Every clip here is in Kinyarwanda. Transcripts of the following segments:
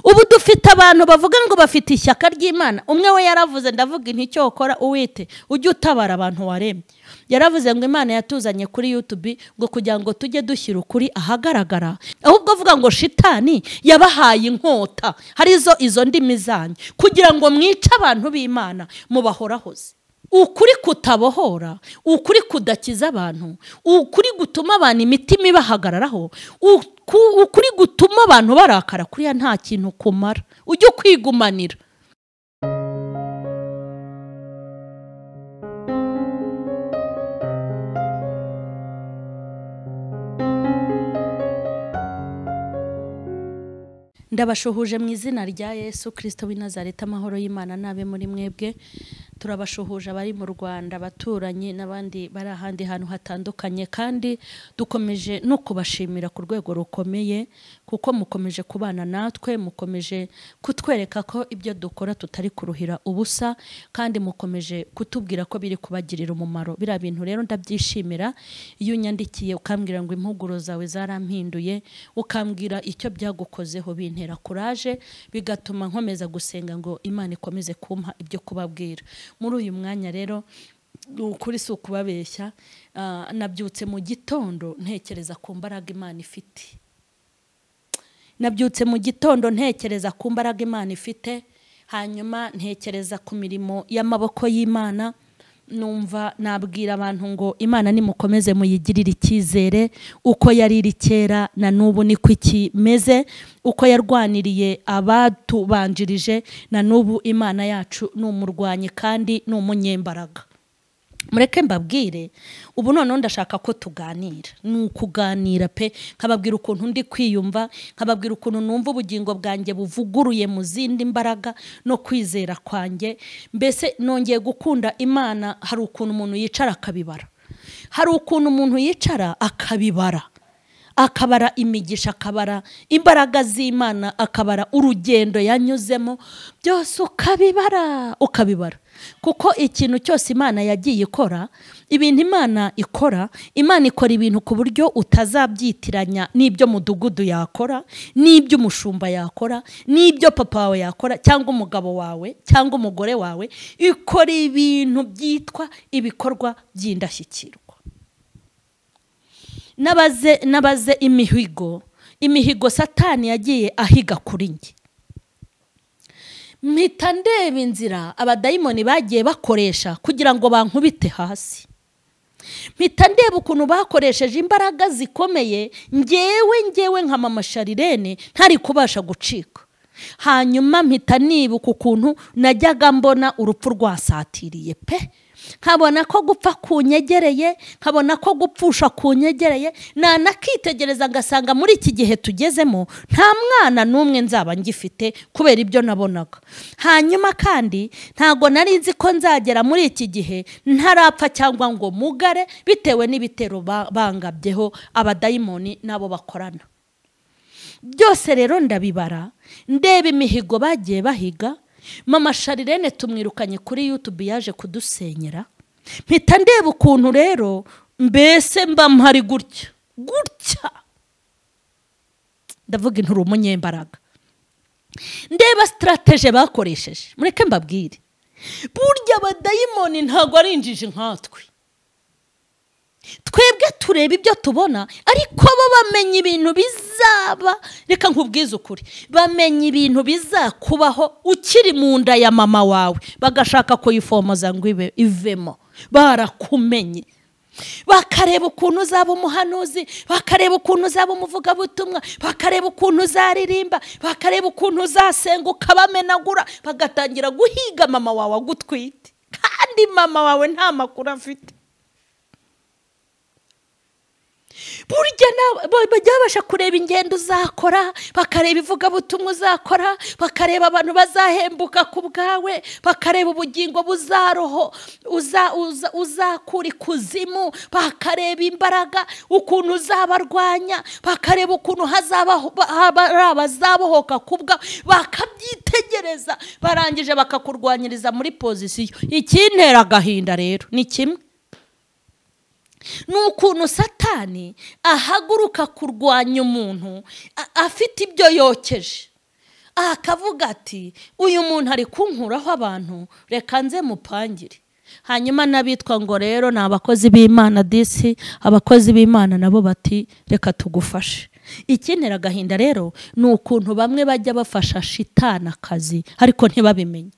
ubu dufite abantu bavuga ngo bafite ishyaka ry'Imana. Umwe we yaravuze, ndavuga inticyo ukora uwite ujye utabara abantu waremye. Yaravuze ngo Imana yatuzanye kuri YouTube ngo kugira ngo tujye dushyira ukuri ahagaragara, ahubwo avuga ngo shitani yabahaye inkota harizo izo ndimi zanyu kugira ngo mwice abantu b'Imana mubahorahoze. Ukuri kutabohora, ukuri kudakiza abantu, ukuri gutuma abantu imitima ibahagararaho, ukuri gutuma abantu barakara, kuriya nta kintu kumara, ujye kwigumanira. Ndabashuhuje mu izina rya Yesu Kristo w'i Nazareti, amahoro y'Imana nabe muri mwebwe. Turabashuhuje abari mu Rwanda, baturanye n'abandi bari ahandi hantu hatandukanye, kandi dukomeje no kubashimira ku rwego rukomeye kuko mukomeje kubana natwe, mukomeje kutwereka ko ibyo dukora tutari kuruhira ubusa, kandi mukomeje kutubwira ko biri kubagirira umumaro. Bira bintu rero ndabyishimira. Iyo unyandikiye ukambwira ngo impuguro zawe zarampinduye, ukambwira icyo byagukozeho, bintera kuraje, bigatuma nkomeza gusenga ngo Imana ikomeze kumpa ibyo kubabwira. Muri uyu mwanya rero ukuri si ukubabeshya, nabyutse mu gitondo ntekereza ku mbaraga Imana ifite. Nabyutse mu gitondo ntekereza ku mbaraga Imana ifite, hanyuma ntekereza ku mirimo y'amaboko y'Imana. Numva nabwira abantu ngo Imana nimukomeze muyigirire icyizere, uko yari iri kera na n'ubu niko ikimeze, uko yarwaniriye abatubanjirije na n'ubu Imana yacu ni umurwanyi kandi ni umunyembaraga. Mureke mbabwire, ubu none ndashaka ko tuganira, ni ukuganira pe, nkababwira ukuntu ndi kwiyumva, nkababwira ukuntu numva ubugingo bwanjye buvuguruye mu zindi mbaraga no kwizera kwanjye. Mbese nongeye gukunda Imana. Hari ukuntu umuntu yicara akabibara, hari ukuntu umuntu yicara akabibara, akabara imigisha, akabara imbaraga z'Imana, akabara urugendo yanyuzemo, byose ukabibara. Kuko ikintu cyose Imana yagiye ikora, ibintu Imana ikora ibintu ku buryo utazabyitiranya n'ibyo mudugudu yakora, n'ibyo umushumba yakora, n'ibyo papa wawe yakora, cyangwa umugabo wawe, cyangwa umugore wawe. Ikora ibintu byitwa ibikorwa by'indashyikirwa. Nabaze imihigo Satani yagiye ahiga kuri njye. Mpita ndeba inzira abadayimoni bagiye bakoresha kugira ngo bankubite hasi. Mpita ndeba ukuntu bakoresheje imbaraga zikomeye, ngewe nka mama Charlene ntari kubasha gucika. Hanyuma mpita nibuka ukuntu najyaga mbona urupfu rwasatiriye pe, nkabona ko gupfa kunyegereye, nkabona ko gupfusha kunyegereye, nakitegereza ngasanga muri iki gihe tugezemo nta mwana n'umwe nzaba ngifite kubera ibyo nabonaga. Hanyuma kandi ntago nari nzi ko nzagera muri iki gihe ntarapfa cyangwa ngo mugare, bitewe n'ibitero bangabyeho abadayimoni nabo bakorana. Byose rero ndabibara, ndeba imihigo bagiye bahiga. Mama Charlene tumwirukanye kuri YouTube, yaje kudusenyera. Mpita ndeba ukuntu rero mbese mba mpari gutya, ndavuga inturu umunyembaraga. Ndeba strategy bakoresheje. Mureke mbabwire, burya abadayimoni ntago ari injiji nkatwe. Twebwe tureba ibyo tubona, ariko bo bamenye ibintu bizaba. Reka nkubwize ukuri, bamenye ibintu bizakubaho ukiri mu nda ya mama wawe, bagashaka ko yifomoza ngo ivemo. Barakumenye, bakareba ukuntu uzaba umuhanuzi, bakareba ukuntu uzaba umuvugabutumwa, bakareba ukuntu uzaririmba, bakareba ukuntu uzasenga ukabamenagura, bagatangira guhiga mama wawe agutwite, kandi mama wawe nta makuru afite. Burya bajya babasha kureba ingendo uzakora, bakareba ivugabutumwa uzakora, bakareba abantu bazahembuka ku bwawe, bakareba ubugingo buzaroho uzakura ikuzimu, bakareba imbaraga ukuntu uzabarwanya, bakareba ukuntu hazabahoka ku bwawe, bakabyitegereza, barangije bakakurwanyiriza muri pozisiyo. Ikintera agahinda rero ni kimwe, nukuntu Satani ahaguruka kurwanya umuntu afite ibyo yokeje, akavuga ati uyu muntu ari kunkuraho abantu, reka nze mupangire. Hanyuma n'abitwa ngo rero ni abakozi b'Imana disi, abakozi b'Imana nabo bati reka tugufashe. Ikintera agahinda rero ni ukuntu bamwe bajya bafasha shitani akazi ariko ntibabimenye.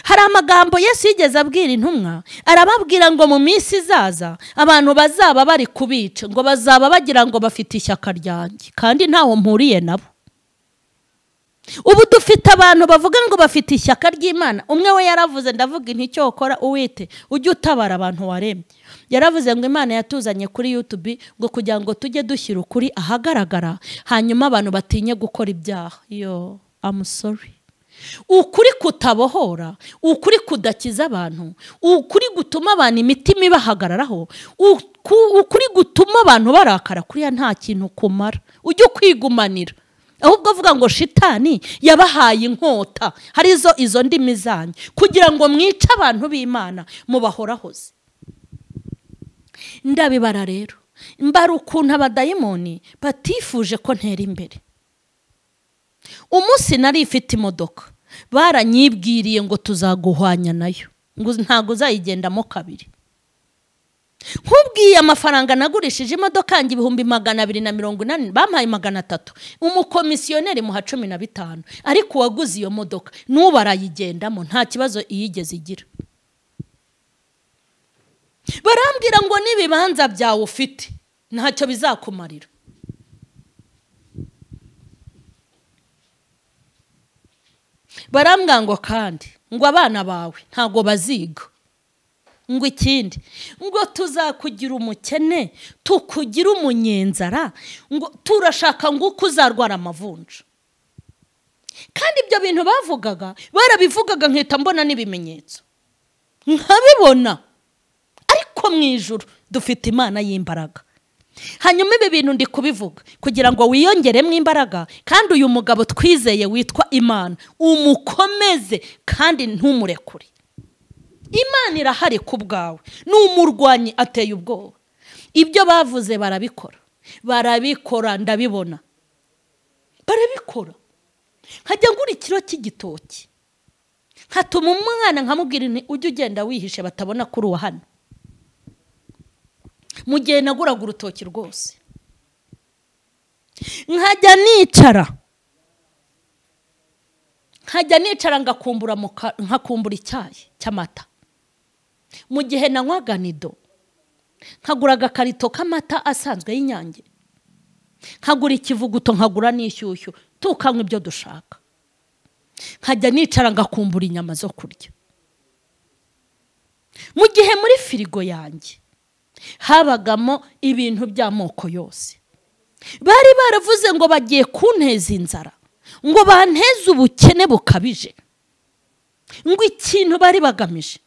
Hari amagambo Yesu yigeze abwira intumwa, arababwira ngo mu minsi izaza abantu bazaba bari kubica, ngo bazaba bagira ngo bafite ishyaka ryanjye kandi ntaho mpuriye nabo. Ubu dufite abantu bavuga ngo bafite ishyaka ry'Imana. Umwe we yaravuze, ndavuga inti cyo ukora uwite ujye utabara abantu waremye. Yaravuze ngo Imana yatuzanye kuri YouTube ngo kugira ngo tujye dushyira ukuri ahagaragara, hanyuma abantu batinye gukora ibyaha. Yo, I'm sorry. Ukuri kutabohora, ukuri kudakiza abantu, ukuri gutuma abantu imitima ibahagararaho, ukuri gutuma abantu barakara, kuriya nta kintu kumara. Ujye kwigumanira. Ahubwo avuga ngo shitani yabahaye inkota, hari izo ndimi zanyu kugira ngo mwice abantu b'Imana mubahorahoze. Ndabibara rero, mbara ukuntu abadayimoni batifuje ko ntera imbere. Umunsi nari ifite imodoka, baranyibwiriye ngo tuzaguhwanya nayo, ngo ntago uzayigendamo kabiri. Nkubwiye amafaranga nagurishije imodoka yanjye 280, bampaye 300. Umukomisiyoneri muha 15, ariko waguze iyo modoka n'ubu arayigendamo nta kibazo iyigeze igira. Barambwira ngo nibibanza byawe ufite ntacyo bizakumarira. Barambwira ngo kandi ngo abana bawe ntago baziga. Ngo ikindi ngo tuzakugira umukene, tukugira umunyenzara, ngo turashaka ngo kuzarwara amavunja. Kandi ibyo bintu bavugaga, barabivugaga nkita mbona n'ibimenyetso nkabibona. Ariko mu ijuru dufite Imana y'imbaraga. Hanyuma ibi bintu ndi kubivuga kugira ngo wiyongeremo imbaraga, kandi uyu mugabo twizeye witwa Imana umukomeze kandi ntumurekure. Imana irahari ku bwawe, n'umurwanyi ateye ubwoba. Ibyo bavuze barabikora ndabibona. Barabikora. Nkajya ngura ikiro cy'igitoki, nkatuma umwana nkamubwira nti ujye ugenda wihishe batabona kuri uwa hano. Mu gihe naguraga urutoki rwose, nkajya nicara ngakumbura icyayi cy'amata. Mu gihe nanywaga nido, nkagura agakarito k'amata asanzwe y'Inyange, nkagura ikivuguto, nkagura n'ishyushyu, tukanywa ibyo dushaka. Nkajya nicara ngakumbura inyama zo kurya. Mu gihe muri firigo yanjye habagamo ibintu by'amoko yose. Bari baravuze ngo bagiye kunteza inzara, ngo banteze ubukene bukabije. Ngo ikintu bari bagamije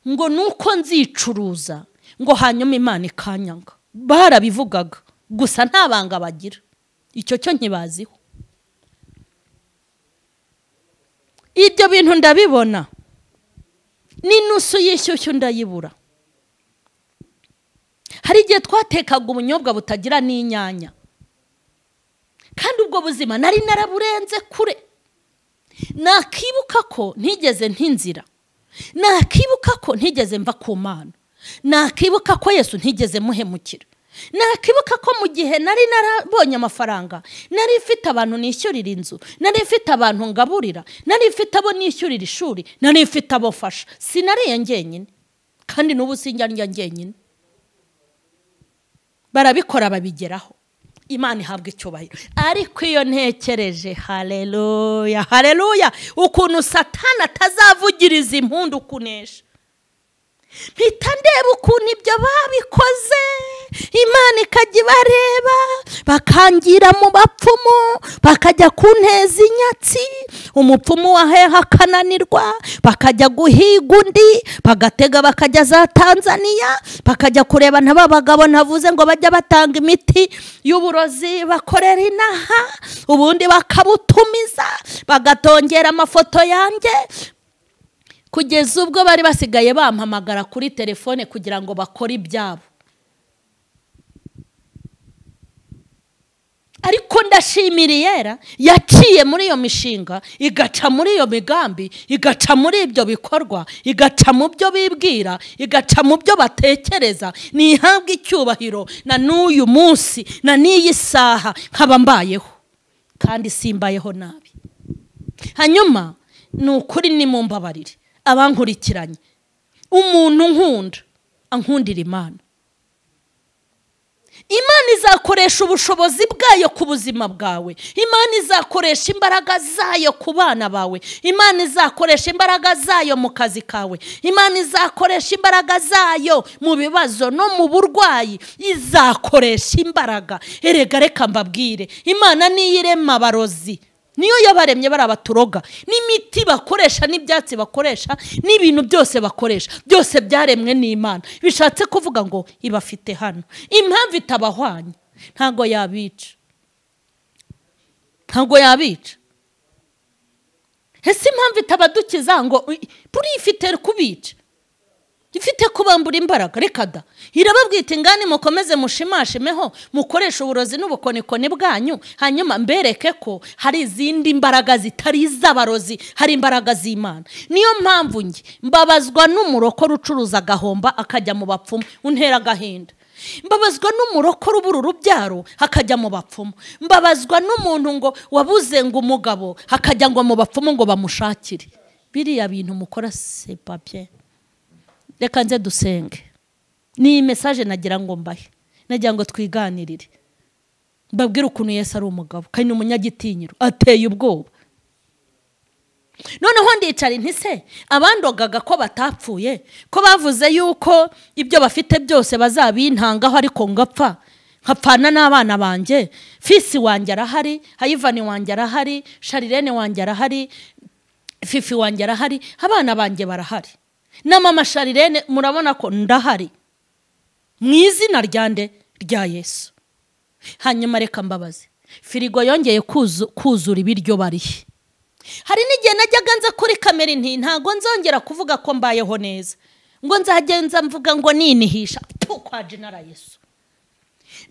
ngo nuko nzicuruza, ngo hanyuma Imana ikanyanga. Barabivugaga gusa nta banga bagira. Icyo cyo nkibaziho. Ibyo bintu ndabibona. N'inusu y'ishyushyu ndayibura. Hari igihe twatekaga ubunyobwa butagira n'inyanya, kandi ubwo buzima nari naraburenze kure. Nakibuka ko ntigeze ntinzira, nakibuka ko ntigeze mva ku Mana, nakibuka ko Yesu ntigeze muhemukira, nakibuka ko mu gihe nari narabonye amafaranga, nari mfite abantu nishyurira inzu, nari mfite abantu ngaburira, nari mfite abo nishyurira ishuri, nari mfite abo fasha. Sinariye njyenyine, kandi n'ubu sinjya njyenyine. Barabikora babigeraho. Imana ihabwa icyubahiro. Ariko iyo ntekereje, haleluya haleluya, ukuntu Satani atazavugiriza impundu kunesha, mpita ndeba ukuntu ibyo babikoze. Imana ikajya ibareba, bakangira mu bapfumu, bakajya kunteza inyatsi, umupfumu waheha akananirwa, bakajya guhiga undi, bagatega bakajya za Tanzania, bakajya kureba n'aba bagabo navuze ngo bajya batanga imiti y'uburozi bakorera inaha, ubundi bakabutumiza, bagatongera amafoto yanjye, kugeza ubwo bari basigaye bampamagara kuri telefone kugira ngo bakore ibyabo. ariko ndashimira yera yaciye muri iyo mishinga, igaca muri iyo migambi, igaca muri ibyo bikorwa, igaca mu byo bibwira, igaca mu byo batekereza. Nihabwa icyubahiro na n'uyu munsi na n'iyi saha nkaba mbayeho, kandi simbayeho nabi. Hanyuma ni ukuri nimumbabarire abankurikiranye, umuntu nkunda ankundira Imana. Imana izakoresha ubushobozi bwayo ku buzima bwawe. Imana izakoresha imbaraga zayo ku bana bawe. Imana izakoresha imbaraga zayo mu kazi kawe. Imana izakoresha imbaraga zayo mu bibazo no mu burwayi. Izakoresha imbaraga. Erega reka mbabwire, Imana niyo irema abarozi, niyo yabaremye barabaturoga, n'imiti bakoresha n'ibyatsi bakoresha n'ibintu byose bakoresha, byose byaremwe n'Imana. Bishatse kuvuga ngo ibafite hano. Impamvu itabahwanya ntago yabica, ntago yabica. Ese impamvu itabadukiza ngo buri ifite kubica, ifite kubambura imbaraga. Reka da, irababwita ingani mukomeze mushimashimeho, mukoresha uburozi n'ubukonikoni bwanyu, hanyuma mbereke ko hari izindi imbaraga zitari iz'abarozi, hari imbaraga z'Imana. Niyo mpamvu nge mbabazwa n'umurokore ucuruza agahomba akajya mu bapfumu, untera agahinda. Mbabazwa n'umurokore ubura urubyaro hakajya mu bapfumu. Mbabazwa n'umuntu ngo wabuze ngo umugabo hakajya ngo mu bapfumu ngo bamushakire. Biriya bintu mukora c'est pas bien. Reka nze dusenge. Ni message nagira ngo mbahe, nagira ngo twiganirire, mbabwire ukuntu Yesu ari umugabo kandi umunyagitinyiro ateye ubwoba. Noneho ndicara nti se abandogaga ko batapfuye, ko bavuze yuko ibyo bafite byose bazabintangaho ariko ngapfa, nkapfana n'abana banje, Fisi wanjye arahari, Hayivani wanjye arahari, Charlene wanjye arahari, Fifi wanjye arahari, abana banje barahari, na mama Charlene murabona ko ndahari, mu izina ryande rya Yesu. Hanyuma reka mbabaze, firigo yongeye kuzura ibiryo barihe. Hari n'igihe najyaga nza kuri kamera nti ntago nzongera kuvuga ko mbayeho neza, ngo nzagenza mvuga ngo ninihisha kwa General Yesu.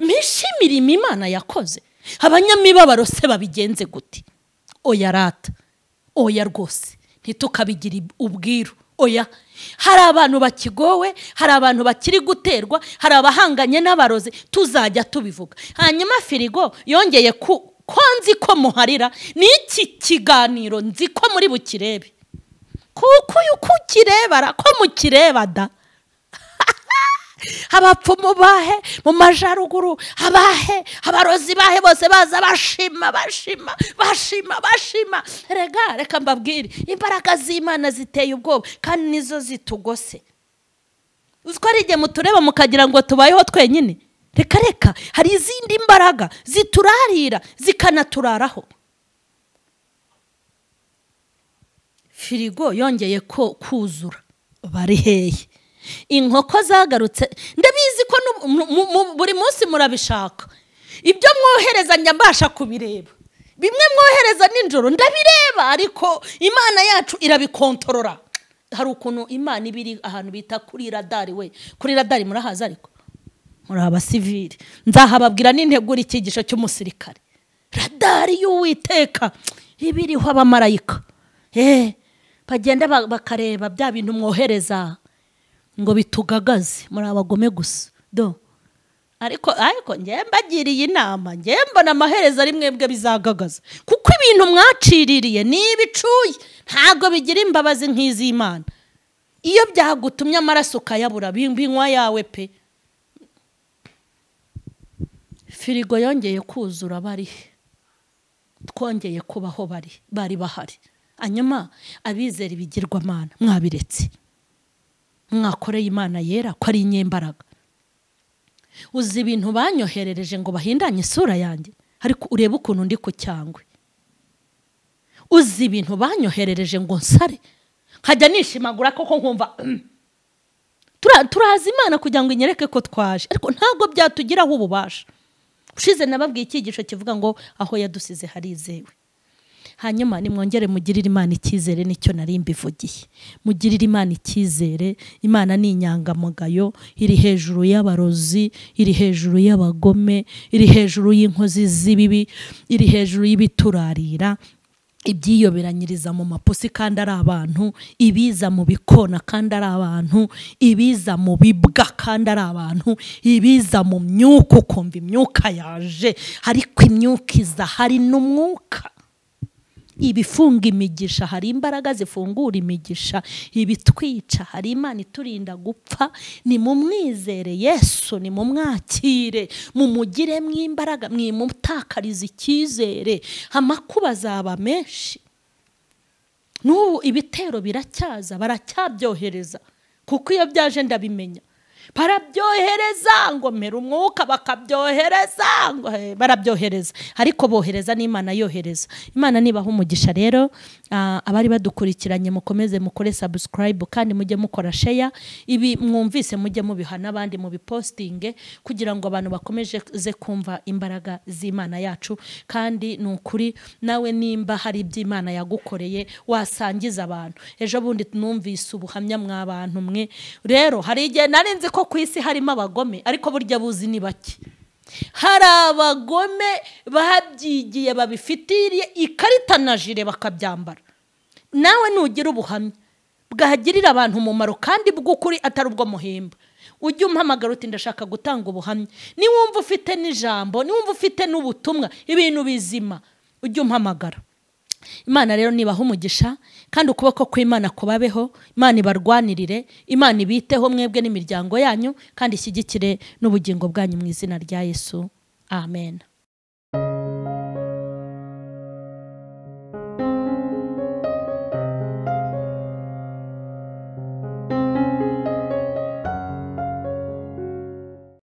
Mishimira Imana yakoze, abanyamibabaro se babigenze gute? Oya rata, oya rwose ntitukabigira ubwiru. Oya, hari abantu bakigowe, hari abantu bakiri guterwa, hari abahanganye n'abarozi, tuzajya tubivuga. Hanyuma firigo yongeye konzi ko muharira, n'iki kiganiro nzi ko muri bukirebe, kuko yuko kirebara ko mukireba da. Abapfumu bahe mu majaruguru, abahe abarozi bahe bose baza bashima bashima bashima bashima. Reka mbabwire, imbaraga z'Imana ziteye ubwoba kandi nizo zitugose. Uziko ari igihe mutureba mukagira ngo tubayeho twenyine. Reka hari izindi imbaraga ziturarira zikanaturaraho. Firigo yongeye kuzura bari heye. Inkoko zagarutse, ndabizi ko buri munsi murabishaka. Ibyo mwohereza njya kubireba, bimwe mwohereza ninjoro ndabireba, ariko Imana yacu irabikontorora. Hari ukuntu Imana ibiri ahantu bita kuri radari. We kuri radari murahaza, ariko muri abasivili nzahababwira n'integura ikigisho cy'umusirikare. Radari y'Uwiteka ibiriho abamarayika, bagenda bakareba bya bintu mwohereza ngo bitugagaze, muri abagome gusa do. Ariko ngiye mbagiriye inama, ngiye mbona amaherezo ari mwebwe bizagagaza, kuko ibintu mwaciririye n'ibicuye ntago bigira imbabazi nk'iz'Imana. Iyo byagutumye amaraso ukayabura, binywa yawe pe. Firigo yongeye kuzura bari, twongeye kubaho bari bahari. Hanyuma abizera ibigirwamana mwabiretse, mwakoreye Imana yera ko ari inyembaraga. Uzi ibintu banyoherereje ngo bahindanye isura yanjye, ariko urebe ukuntu ndi ku cyangwe. Uzi ibintu banyoherereje ngo nsare, nkajya nishimagura koko nkumva turazi Imana kugira ngo inyereke ko twaje, ariko ntago byatugiraho ububasha. Ushize nababwiye ikigisho kivuga ngo aho yadusize harizewe. hanyuma nimwongere mugirire Imana icyizere, nicyo nari mbivugiye. Mugirire Imana icyizere. Imana ni inyangamugayo, iri hejuru y'abarozi, iri hejuru y'abagome, iri hejuru y'inkozi z'ibibi, iri hejuru y'ibiturarira, ibyiyoberanyiriza mu mapusi kandi ari abantu, ibiza mu bikona kandi ari abantu, ibiza mu bibwa kandi ari abantu, ibiza mu myuka ukumva imyuka yaje, ariko imyuka iza hari n'umwuka. Ibifunga imigisha, hari imbaraga zifungura imigisha. Ibitwica, hari Imana iturinda gupfa. Ni mumwizere Yesu, ni mumwakire, mumugire mw'imbaraga, mwimutakariza icyizere. Amakuba azaba menshi. N'ubu ibitero biracyaza, baracyabyohereza, kuko iyo byaje ndabimenya. Barabyohereza ngo mera umwuka, bakabyohereza ngo barabyohereza, ariko bohereza n'Imana yohereza. Imana nibaha umugisha rero. Abari badukurikiranye mukomeze mukore subscribe kandi mujye mukora share. Ibi mwumvise mujye mubiha n'abandi mu bipostinge, kugira ngo abantu bakomeje ze kumva imbaraga z'Imana yacu. Kandi nukuri nawe nimba hari iby'Imana yagukoreye wasangiza abantu. Ejo bundi numvise ubuhamya mw'abantu mwe. Rero hari igihe narinzi ko ku isi harimo abagome, ariko burya buzi ni bake. Hari abagome babyigiye, babifitiriye ikarita na jire bakabyambara. Nawe nugira ubuhamya bwagirira abantu umumaro kandi bw'ukuri atari ubwo muhimba, ujye umpamagara uti ndashaka gutanga ubuhamya. Niwumva ufite n'ijambo, niwumva ufite n'ubutumwa, ibintu bizima, ujye umpamagara. Imana rero nibaha umugisha, kandi ukuboko kw'Imana kubabeho. Imana ibarwanirire, Imana ibiteho mwebwe n'imiryango yanyu, kandi ishyigikire n'ubugingo bwanyu mu izina rya Yesu. Amen.